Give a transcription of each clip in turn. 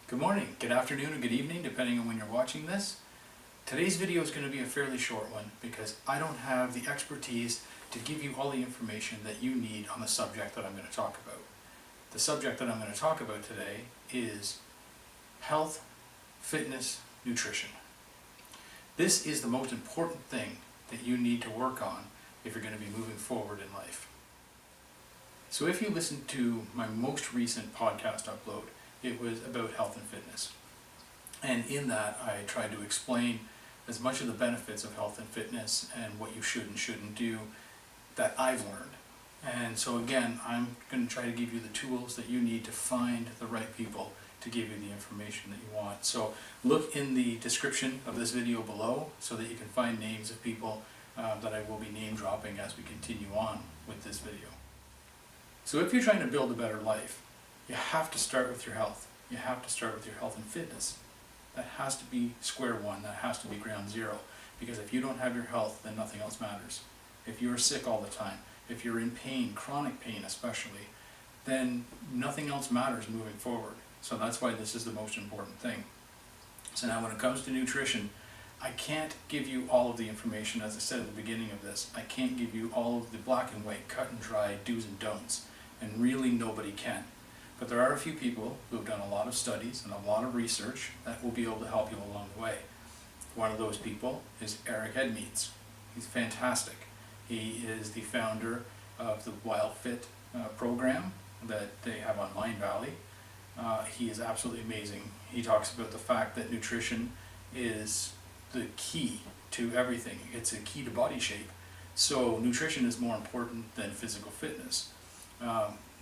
Good morning, good afternoon, or good evening, depending on when you're watching this. Today's video is going to be a fairly short one because I don't have the expertise to give you all the information that you need on the subject that I'm going to talk about. The subject that I'm going to talk about today is health, fitness, nutrition. This is the most important thing that you need to work on if you're going to be moving forward in life. So if you listen to my most recent podcast upload, it was about health and fitness. And in that, I tried to explain as much of the benefits of health and fitness and what you should and shouldn't do that I've learned. And so again, I'm going to try to give you the tools that you need to find the right people to give you the information that you want. So look in the description of this video below so that you can find names of people that I will be name dropping as we continue on with this video. So if you're trying to build a better life, you have to start with your health. You have to start with your health and fitness. That has to be square one. That has to be ground zero. Because if you don't have your health, then nothing else matters. If you're sick all the time, if you're in pain, chronic pain especially, then nothing else matters moving forward. So that's why this is the most important thing. So now when it comes to nutrition, I can't give you all of the information, as I said at the beginning of this. I can't give you all of the black and white, cut and dry do's and don'ts. And really nobody can. But there are a few people who have done a lot of studies and a lot of research that will be able to help you along the way. One of those people is Eric Edmeades. He's fantastic. He is the founder of the WildFit program that they have on Mindvalley. He is absolutely amazing. He talks about the fact that nutrition is the key to everything. It's a key to body shape. So nutrition is more important than physical fitness.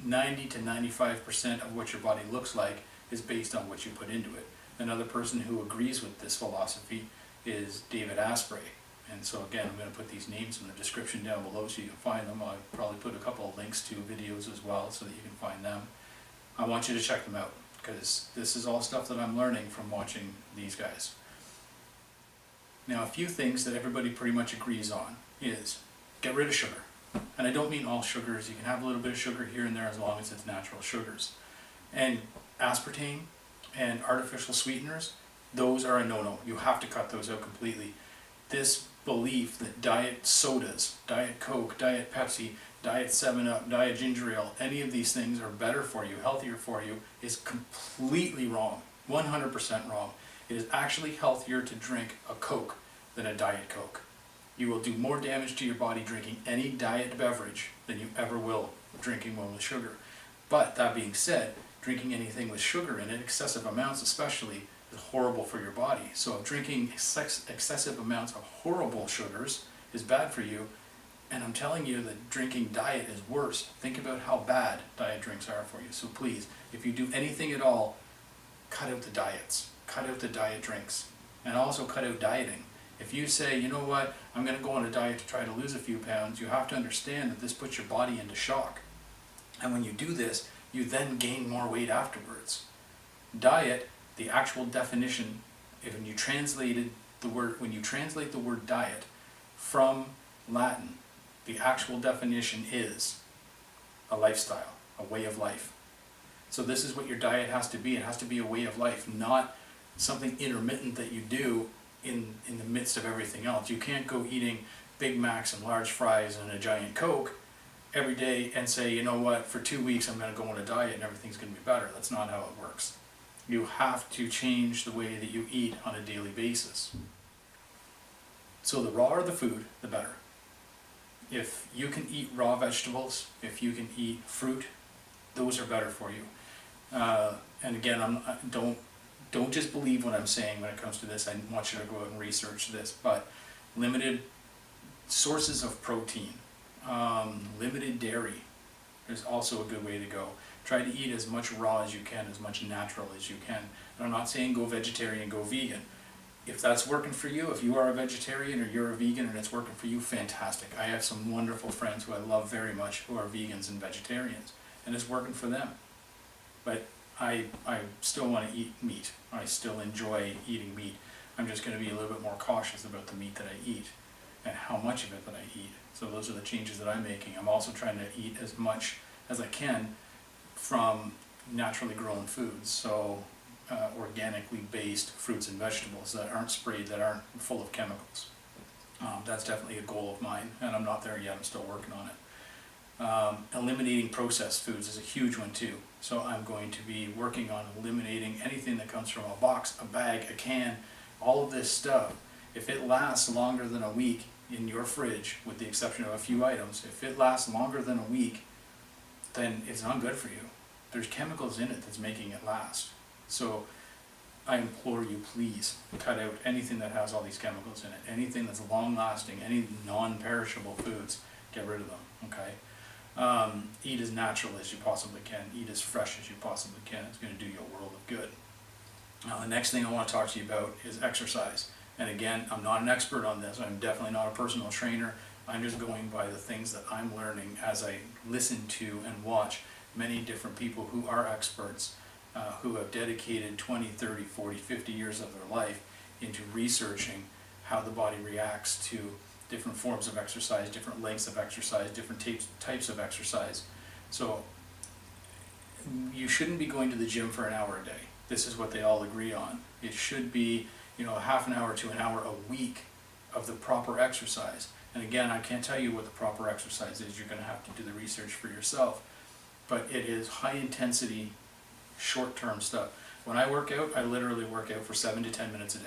90 to 95% of what your body looks like is based on what you put into it. Another person who agrees with this philosophy is David Asprey. And so again, I'm going to put these names in the description down below so you can find them. I'll probably put a couple of links to videos as well so that you can find them. I want you to check them out because this is all stuff that I'm learning from watching these guys. Now, a few things that everybody pretty much agrees on is get rid of sugar. And I don't mean all sugars. You can have a little bit of sugar here and there as long as it's natural sugars. And aspartame and artificial sweeteners, those are a no-no. You have to cut those out completely. This belief that diet sodas, Diet Coke, Diet Pepsi, Diet 7-Up, Diet Ginger Ale, any of these things are better for you, healthier for you, is completely wrong. 100% wrong. It is actually healthier to drink a Coke than a Diet Coke. You will do more damage to your body drinking any diet beverage than you ever will drinking one with sugar. But that being said, drinking anything with sugar in it, excessive amounts especially, is horrible for your body. So if drinking excessive amounts of horrible sugars is bad for you, and I'm telling you that drinking diet is worse. Think about how bad diet drinks are for you. So please, if you do anything at all, cut out the diets. Cut out the diet drinks. And also cut out dieting. If you say, you know what, I'm going to go on a diet to try to lose a few pounds, you have to understand that this puts your body into shock. And when you do this, you then gain more weight afterwards. Diet, the actual definition, when you translate the word diet from Latin, the actual definition is a lifestyle, a way of life. So this is what your diet has to be. It has to be a way of life, not something intermittent that you do in the midst of everything else. You can't go eating Big Macs and large fries and a giant Coke every day and say, you know what, for 2 weeks I'm going to go on a diet and everything's going to be better. That's not how it works. You have to change the way that you eat on a daily basis. So the rawer the food, the better. If you can eat raw vegetables, if you can eat fruit, those are better for you. And again, don't just believe what I'm saying when it comes to this. I want you to go out and research this. But limited sources of protein, limited dairy is also a good way to go. Try to eat as much raw as you can, as much natural as you can. And I'm not saying go vegetarian, go vegan. If that's working for you, if you are a vegetarian or you're a vegan and it's working for you, fantastic. I have some wonderful friends who I love very much who are vegans and vegetarians, and it's working for them. But I still want to eat meat. I still enjoy eating meat. I'm just going to be a little bit more cautious about the meat that I eat and how much of it that I eat. So those are the changes that I'm making. I'm also trying to eat as much as I can from naturally grown foods. So organically based fruits and vegetables that aren't sprayed, that aren't full of chemicals. That's definitely a goal of mine, and I'm not there yet, I'm still working on it. Eliminating processed foods is a huge one too. So I'm going to be working on eliminating anything that comes from a box, a bag, a can, all of this stuff. If it lasts longer than a week in your fridge, with the exception of a few items, if it lasts longer than a week, then it's not good for you. There's chemicals in it that's making it last. So I implore you, please cut out anything that has all these chemicals in it. Anything that's long lasting, any non-perishable foods, get rid of them, okay? Eat as natural as you possibly can. Eat as fresh as you possibly can. It's going to do you a world of good. Now, the next thing I want to talk to you about is exercise. And again, I'm not an expert on this. I'm definitely not a personal trainer. I'm just going by the things that I'm learning as I listen to and watch many different people who are experts, who have dedicated 20, 30, 40, 50 years of their life into researching how the body reacts to different forms of exercise, different lengths of exercise, different types of exercise. So you shouldn't be going to the gym for an hour a day. This is what they all agree on. It should be, you know, a half an hour to an hour a week of the proper exercise. And again, I can't tell you what the proper exercise is. You're going to have to do the research for yourself. But it is high intensity, short-term stuff. When I work out, I literally work out for 7 to 10 minutes a day.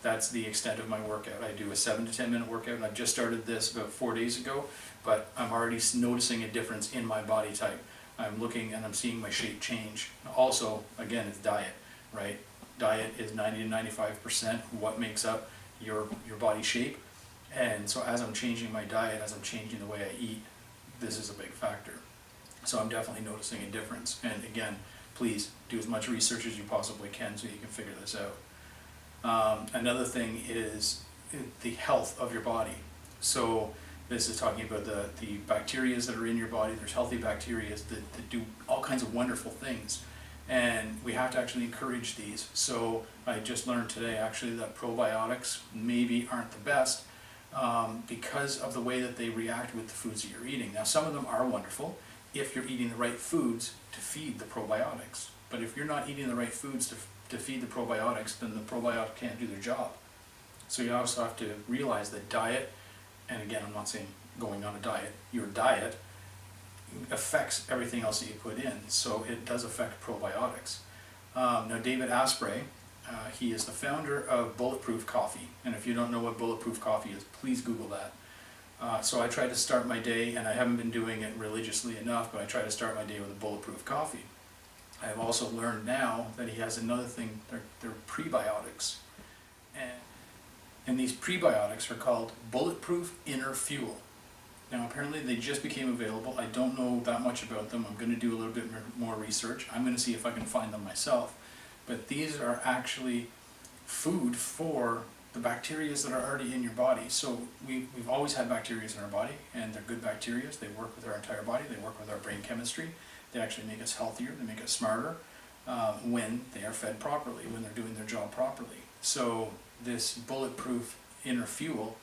That's the extent of my workout. I do a 7 to 10 minute workout, and I've just started this about 4 days ago, but I'm already noticing a difference in my body type. I'm looking and I'm seeing my shape change. Also, again, it's diet, right? Diet is 90 to 95% what makes up your body shape. And so as I'm changing my diet, as I'm changing the way I eat, this is a big factor. So I'm definitely noticing a difference. And again, please do as much research as you possibly can so you can figure this out. Another thing is the health of your body. So this is talking about the bacteria that are in your body. There's healthy bacteria that do all kinds of wonderful things. And we have to actually encourage these. So I just learned today actually that probiotics maybe aren't the best because of the way that they react with the foods that you're eating. Now some of them are wonderful if you're eating the right foods to feed the probiotics. But if you're not eating the right foods to feed the probiotics, then the probiotic can't do their job. So you also have to realize that diet, and again I'm not saying going on a diet, your diet affects everything else that you put in, so it does affect probiotics. Now David Asprey, he is the founder of Bulletproof Coffee, and if you don't know what Bulletproof Coffee is, please Google that. So I try to start my day, and I haven't been doing it religiously enough, but I try to start my day with a Bulletproof Coffee. I have also learned now that he has another thing, they're prebiotics. And these prebiotics are called Bulletproof Inner Fuel. Now apparently they just became available. I don't know that much about them. I'm going to do a little bit more research. I'm going to see if I can find them myself. But these are actually food for the bacteria that are already in your body. So we've always had bacteria in our body, and they're good bacteria. They work with our entire body. They work with our brain chemistry. They actually make us healthier. They make us smarter when they are fed properly, when they're doing their job properly. So this Bulletproof Inner Fuel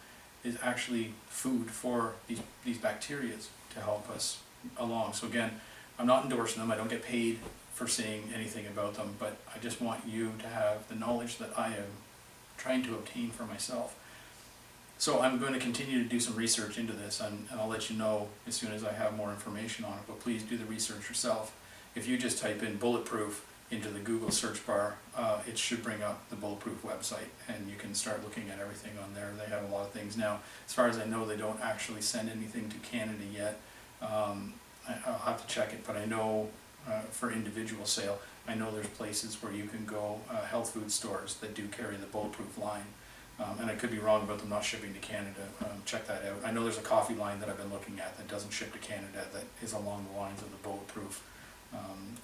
is actually food for these bacteria to help us along. So again, I'm not endorsing them. I don't get paid for saying anything about them, but I just want you to have the knowledge that I am trying to obtain for myself. So I'm going to continue to do some research into this, and I'll let you know as soon as I have more information on it, but please do the research yourself. If you just type in Bulletproof into the Google search bar, it should bring up the Bulletproof website, and you can start looking at everything on there. They have a lot of things now. As far as I know, they don't actually send anything to Canada yet. I'll have to check it, but I know for individual sale, I know there's places where you can go, health food stores that do carry the Bulletproof line. And I could be wrong about them not shipping to Canada. Check that out. I know there's a coffee line that I've been looking at that doesn't ship to Canada that is along the lines of the Bulletproof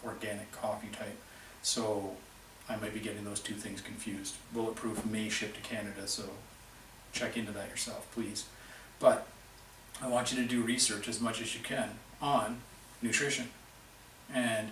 organic coffee type. So I might be getting those two things confused. Bulletproof may ship to Canada, so check into that yourself, please. But I want you to do research as much as you can on nutrition and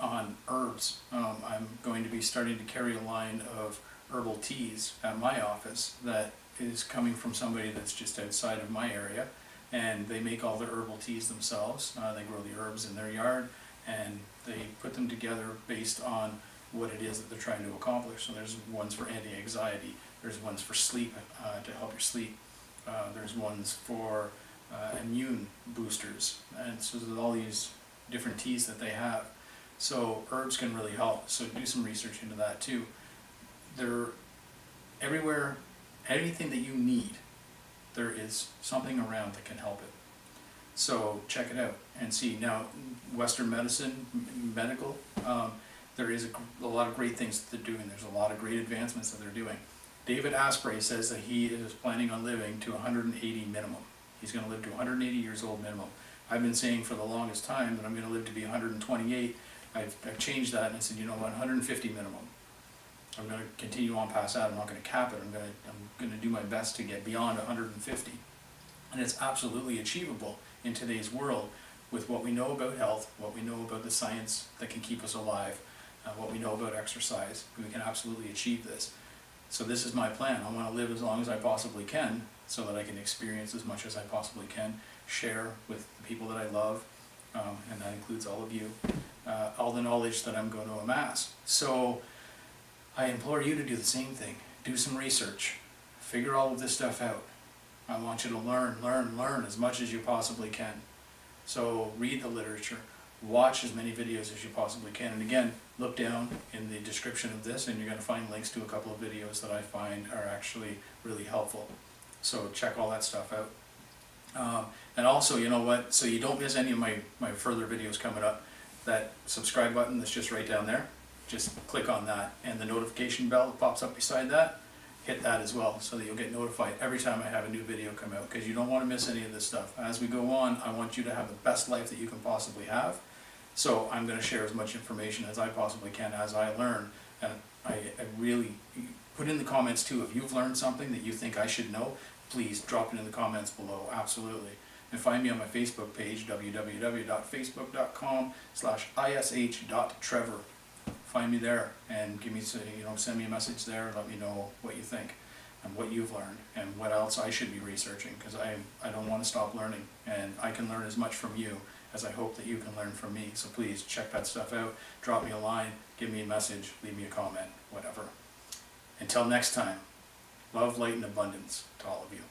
on herbs. I'm going to be starting to carry a line of herbal teas at my office that is coming from somebody that's just outside of my area, and they make all the herbal teas themselves. They grow the herbs in their yard, and they put them together based on what it is that they're trying to accomplish. So there's ones for anti-anxiety, there's ones for sleep, to help your sleep, there's ones for immune boosters, and so there's all these different teas that they have. So herbs can really help, so do some research into that too. They're everywhere, anything that you need, there is something around that can help it. So check it out and see. Now, Western medicine, medical, there is a lot of great things that they're doing. There's a lot of great advancements that they're doing. David Asprey says that he is planning on living to 180 minimum. He's going to live to 180 years old minimum. I've been saying for the longest time that I'm going to live to be 128. I've changed that and I said, you know what, 150 minimum. I'm going to continue on past that. I'm not going to cap it. I'm going to do my best to get beyond 150. And it's absolutely achievable in today's world with what we know about health, what we know about the science that can keep us alive, what we know about exercise. We can absolutely achieve this. So this is my plan. I want to live as long as I possibly can so that I can experience as much as I possibly can, share with the people that I love, and that includes all of you, all the knowledge that I'm going to amass. So I implore you to do the same thing. Do some research. Figure all of this stuff out. I want you to learn as much as you possibly can. So read the literature. Watch as many videos as you possibly can. And again, look down in the description of this and you're going to find links to a couple of videos that I find are actually really helpful. So check all that stuff out. And also, you know what, so you don't miss any of my further videos coming up, that subscribe button that's just right down there, just click on that, and the notification bell that pops up beside that, hit that as well so that you'll get notified every time I have a new video come out, because you don't want to miss any of this stuff. As we go on, I want you to have the best life that you can possibly have. So I'm going to share as much information as I possibly can as I learn, and I really put in the comments too, if you've learned something that you think I should know, please drop it in the comments below, absolutely. And find me on my Facebook page, www.facebook.com/ish.trevor. Find me there and give me, send me a message there and let me know what you think and what you've learned and what else I should be researching, because I don't want to stop learning, and I can learn as much from you as I hope that you can learn from me. So please check that stuff out, drop me a line, give me a message, leave me a comment, whatever. Until next time, love, light, and abundance to all of you.